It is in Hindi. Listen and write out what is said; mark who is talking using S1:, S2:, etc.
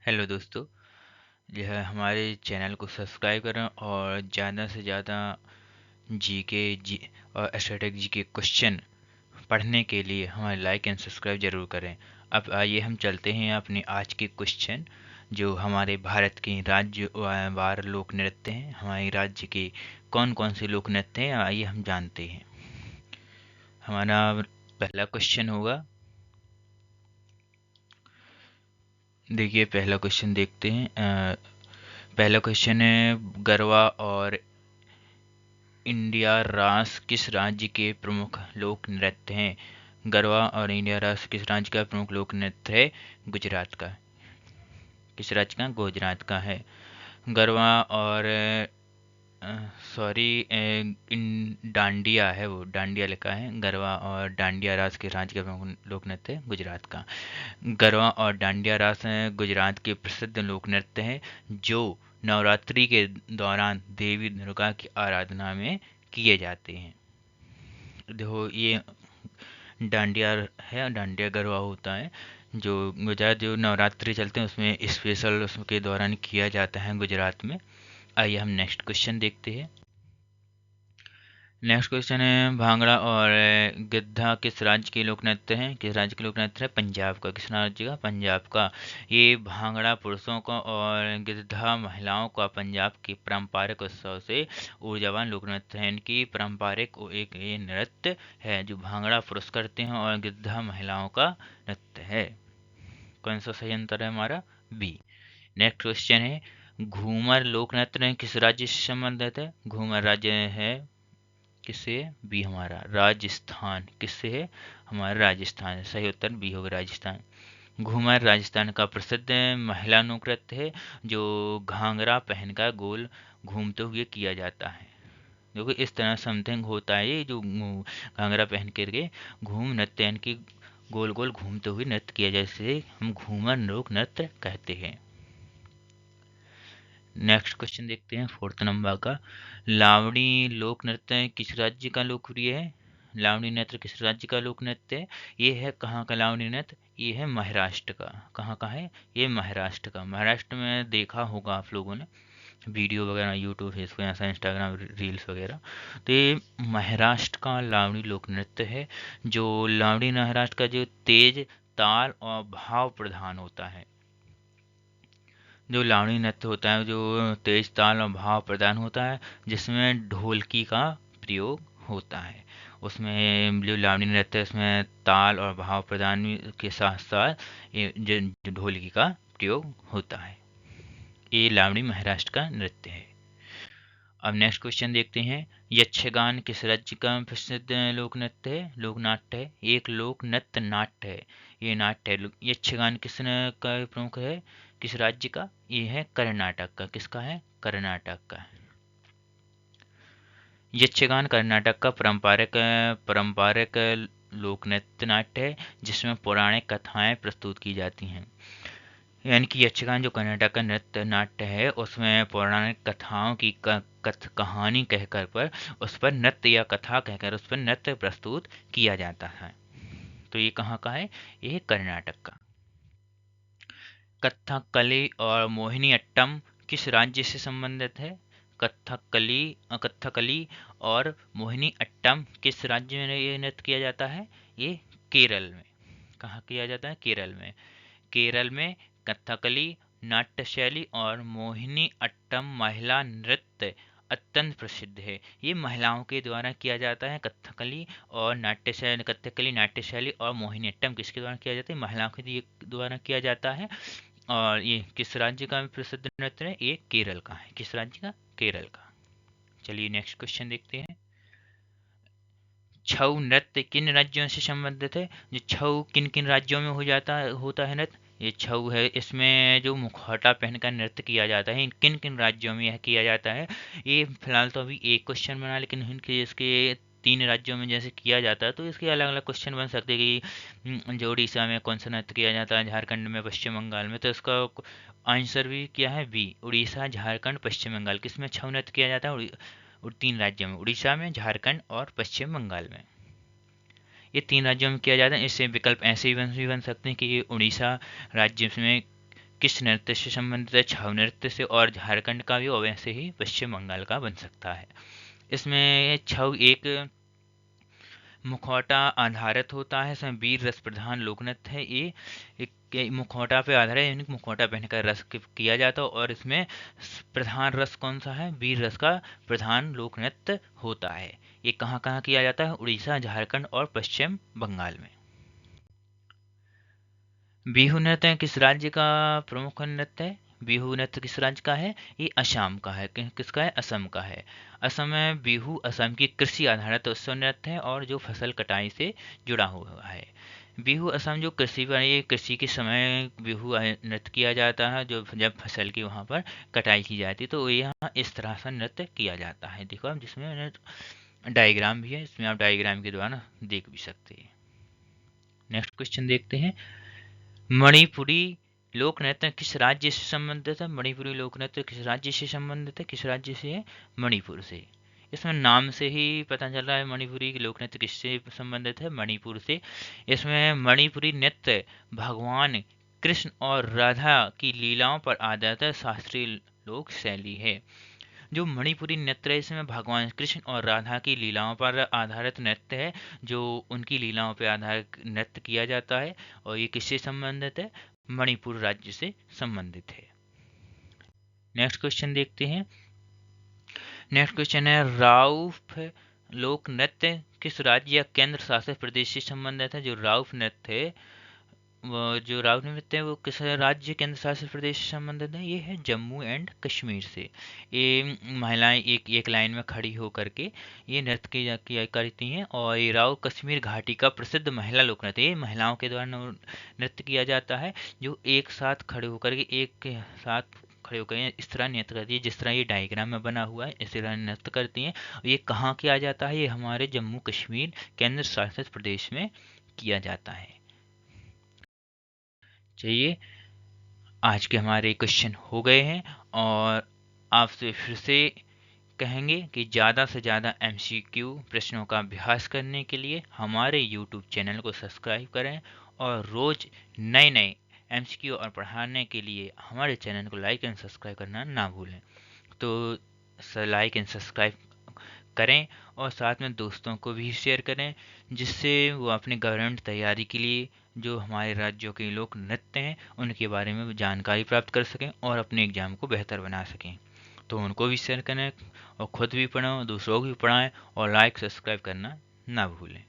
S1: हेलो दोस्तों, यह हमारे चैनल को सब्सक्राइब करें और ज़्यादा से ज़्यादा जीके जी और स्ट्रेटेजी के क्वेश्चन पढ़ने के लिए हमारे लाइक एंड सब्सक्राइब जरूर करें। अब आइए हम चलते हैं अपने आज के क्वेश्चन, जो हमारे भारत के राज्य वार लोक नृत्य हैं। हमारे राज्य के कौन कौन से लोक नृत्य हैं, आइए हम जानते हैं। हमारा पहला क्वेश्चन होगा, देखिए पहला क्वेश्चन देखते हैं। पहला क्वेश्चन है, गरबा और इंडिया रास किस राज्य के प्रमुख लोक नृत्य हैं? गरबा और इंडिया रास किस राज्य का प्रमुख लोक नृत्य है? गुजरात का। किस राज्य का? गुजरात का है। गरबा और सॉरी, इन डांडिया है, वो डांडिया लिखा है। गरबा और डांडिया रास के राज्य का प्रमुख लोक नृत्य है गुजरात का। गरबा और डांडिया रास गुजरात के प्रसिद्ध लोक नृत्य हैं, जो नवरात्रि के दौरान देवी दुर्गा की आराधना में किए जाते हैं। देखो ये डांडिया है, डांडिया गरबा होता है जो गुजरात, जो नवरात्रि चलते हैं उसमें स्पेशल उसके दौरान किया जाता है गुजरात में। आइए हम नेक्स्ट क्वेश्चन देखते हैं। नेक्स्ट क्वेश्चन है, भांगड़ा और गिद्धा किस राज्य के लोक नृत्य हैं? किस राज्य के लोक नृत्य है? पंजाब का। किस राज्य का? पंजाब का। ये भांगड़ा पुरुषों का और गिद्धा महिलाओं का पंजाब के पारंपरिक उत्सव से ऊर्जावान लोक नृत्य है। इनकी पारंपरिक एक ये नृत्य है जो भांगड़ा पुरुष करते हैं और गिद्धा महिलाओं का नृत्य है। कौन सा सही आंसर है हमारा? बी। नेक्स्ट क्वेश्चन है, घूमर लोक नृत्य किस राज्य से संबंधित है? घूमर राज्य है किससे? बी हमारा राजस्थान। किससे है? हमारा राजस्थान। सही उत्तर बी होगा, राजस्थान। घूमर राजस्थान का प्रसिद्ध महिला लोक नृत्य है जो घाघरा पहनकर गोल घूमते हुए किया जाता है। देखो इस तरह समथिंग होता है ये, जो घाघरा पहन करके घूम नृत्य यानी कि गोल गोल घूमते हुए नृत्य किया जाए, जिसे हम घूमर लोक नृत्य कहते हैं। नेक्स्ट क्वेश्चन देखते हैं, फोर्थ नंबर का। लावणी लोक नृत्य किस राज्य का लोकप्रिय है? लावणी नृत्य किस राज्य का लोक नृत्य है? ये है कहाँ का लावणी नृत्य? ये है महाराष्ट्र का। कहाँ का है? ये महाराष्ट्र का। महाराष्ट्र में देखा होगा आप लोगों ने वीडियो वगैरह, यूट्यूब, फेसबुक, ऐसा इंस्टाग्राम रील्स वगैरह। तो ये महाराष्ट्र का लावणी लोक नृत्य है। जो लावणी महाराष्ट्र का जो तेज ताल और भाव प्रधान होता है। जो लावणी नृत्य होता है जो तेज ताल और भाव प्रदान होता है, जिसमें ढोलकी का प्रयोग होता है। उसमें जो लावणी नृत्य है उसमें ताल और भाव प्रदान के साथ साथ ये जो ढोलकी का प्रयोग होता है। ये लावणी महाराष्ट्र का नृत्य है। अब नेक्स्ट क्वेश्चन देखते हैं, यक्षगान किस राज्य का प्रसिद्ध लोक नृत्य है? लोक नाट्य है, एक लोक नृत्य नाट्य है। ये नाट्य है। यक्षगान का प्रमुख है? किस राज्य का? ये है कर्नाटक का। किसका है? कर्नाटक का। यक्षगान कर्नाटक का पारंपरिक लोक नृत्य नाट्य है, जिसमें पौराणिक कथाएं प्रस्तुत की जाती हैं। यानी कि यक्षगान जो कर्नाटक का नृत्य नाट्य है उसमें पौराणिक कथाओं की कहानी कहकर पर उस पर नृत्य या कथा कहकर उस पर नृत्य प्रस्तुत किया जाता है। तो ये कहाँ का है? ये है कर्नाटक का। कथकली और मोहिनी अट्टम किस राज्य से संबंधित है? कथकली और मोहिनी अट्टम किस राज्य में ये नृत्य किया जाता है? ये केरल में। कहाँ किया जाता है? केरल में। केरल में कथकली नाट्य शैली और मोहिनी अट्टम महिला नृत्य अत्यंत प्रसिद्ध है। ये महिलाओं के द्वारा किया जाता है। कथकली और नाट्य शैली, कथकली नाट्य शैली और मोहिनी अट्टम किसके द्वारा किया जाता है? महिलाओं के द्वारा किया जाता है। और ये किस राज्य का प्रसिद्ध नृत्य है? ये केरल का है। किस राज्य का? केरल का। चलिए नेक्स्ट क्वेश्चन देखते हैं। छऊ नृत्य किन राज्यों से संबंधित है? जो छऊ किन किन राज्यों में होता है नृत्य? ये छऊ है, इसमें जो मुखौटा पहनकर नृत्य किया जाता है, किन किन राज्यों में यह किया जाता है? ये फिलहाल तो अभी एक क्वेश्चन बना, लेकिन इनके इसके 3 राज्यों में जैसे किया जाता है तो इसके अलग अलग क्वेश्चन बन सकते हैं कि जो उड़ीसा में कौन सा नृत्य किया जाता है, झारखंड में, पश्चिम बंगाल में। तो इसका आंसर भी क्या है? बी, उड़ीसा, झारखंड, पश्चिम बंगाल। किसमें छऊ नृत्य किया जाता है? और 3 राज्यों में, उड़ीसा में, झारखंड और पश्चिम बंगाल में। ये 3 राज्यों में किया जाता है। इससे विकल्प ऐसे भी बन सकते हैं कि ये उड़ीसा राज्य में किस नृत्य से संबंधित है? छऊ नृत्य से, और झारखंड का भी, और वैसे ही पश्चिम बंगाल का बन सकता है। इसमें छऊ एक मुखौटा आधारित होता है, इसमें वीर रस प्रधान लोक नृत्य है ये। एक मुखौटा पे आधारित है, यानी कि मुखौटा पहनकर रस किया जाता है, और इसमें प्रधान रस कौन सा है? वीर रस का प्रधान लोक नृत्य होता है। ये कहाँ कहाँ किया जाता है? उड़ीसा, झारखंड और पश्चिम बंगाल में। बिहू नृत्य किस राज्य का प्रमुख नृत्य है? बिहू नृत्य किस राज्य का है? ये असम का है। किसका है? असम का है। असम में बिहू असम की कृषि आधारित उत्सव नृत्य है, और जो फसल कटाई से जुड़ा हुआ है। बिहू असम जो कृषि पर, ये कृषि के समय बिहू नृत्य किया जाता है, जो जब फसल की वहाँ पर कटाई की जाती है, तो यहाँ इस तरह से नृत्य किया जाता है। देखो आप, जिसमें डायग्राम भी है, इसमें आप डायग्राम के द्वारा देख भी सकते हैं। नेक्स्ट क्वेश्चन देखते हैं। मणिपुरी लोक नृत्य किस राज्य से संबंधित है? मणिपुरी लोक नृत्य किस राज्य से संबंधित है? किस राज्य से है? मणिपुर से। इसमें नाम से ही पता चल रहा है मणिपुरी लोक नृत्य किससे संबंधित है? मणिपुर से। इसमें मणिपुरी नृत्य भगवान कृष्ण और राधा की लीलाओं पर आधारित शास्त्रीय लोक शैली है। जो मणिपुरी नृत्य है, इसमें भगवान कृष्ण और राधा की लीलाओं पर आधारित नृत्य है, जो उनकी लीलाओं पर आधारित नृत्य किया जाता है, और ये किससे संबंधित है? मणिपुर राज्य से संबंधित है। नेक्स्ट क्वेश्चन देखते हैं। नेक्स्ट क्वेश्चन है, राउफ लोक नृत्य किस राज्य या केंद्र शासित प्रदेश से संबंधित है? जो राउफ नृत्य है, वो जो राउफ नृत्य है, वो किस राज्य केंद्र शासित प्रदेश से संबंधित है? ये है जम्मू एंड कश्मीर से। ये महिलाएं एक एक लाइन में खड़ी होकर के ये नृत्य किया करती हैं, और ये राव कश्मीर घाटी का प्रसिद्ध महिला लोक नृत्य, ये महिलाओं के द्वारा नृत्य किया जाता है, जो एक साथ खड़े होकर के खड़े होकर इस तरह नृत्य करती है, जिस तरह ये डायग्राम में बना हुआ है, इस तरह नृत्य करती हैं। ये कहाँ किया जाता है? ये हमारे जम्मू कश्मीर केंद्र शासित प्रदेश में किया जाता है। चलिए, आज के हमारे क्वेश्चन हो गए हैं, और आपसे फिर से कहेंगे कि ज़्यादा से ज़्यादा एमसीक्यू प्रश्नों का अभ्यास करने के लिए हमारे यूट्यूब चैनल को सब्सक्राइब करें, और रोज़ नए नए एमसीक्यू और पढ़ाने के लिए हमारे चैनल को लाइक एंड सब्सक्राइब करना ना भूलें। तो लाइक एंड सब्सक्राइब करें, और साथ में दोस्तों को भी शेयर करें, जिससे वो अपने गवर्नमेंट तैयारी के लिए जो हमारे राज्यों के लोक नृत्य हैं उनके बारे में जानकारी प्राप्त कर सकें, और अपने एग्ज़ाम को बेहतर बना सकें। तो उनको भी शेयर करें, और ख़ुद भी पढ़ें, दूसरों को भी पढ़ाएं, और लाइक सब्सक्राइब करना ना भूलें।